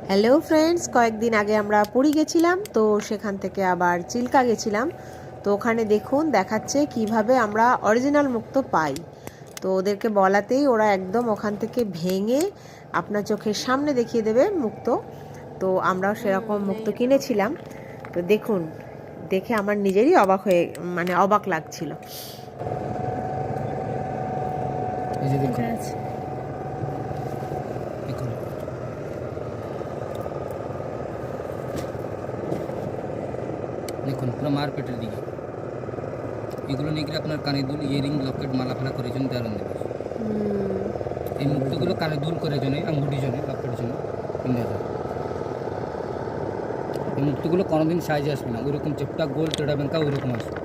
Hello friends, কয়েকদিন আগে আমরা পুরী গেছিলাম, তো সেখান থেকে আবার চিল্কা গেছিলাম। তো ওখানে দেখুন দেখাচ্ছে কিভাবে আমরা অরিজিনাল মুক্তো পাই। তো ওদেরকে বলাতেই ওরা একদম ওখান থেকে ভেঙে আপনার চোখের সামনে দেখিয়ে দেবে মুক্তো। তো আমরাও সেরকম মুক্তো কিনেছিলাম। তো দেখুন, দেখে আমার নিজেরই অবাক লাগছিল। এই যে দেখুন, দেখুন দেখুন পুরো মারপেটের দিকে এগুলো নিয়ে গেলে আপনার কানে দুল, ইয়ারিং, লকেট, মালা ফালা করে জন্য দারুণ দেবে। এই মুক্তগুলো কানে দুল করে জন্য, আঙ্গুটির জন্য, লকেটের জন্য কিনতে যায়। এই মুক্তগুলো কোনোদিন সাইজে আসবে না, ওইরকম চেপটা গোল টেড়া ব্যাংকা ওইরকম আসবে।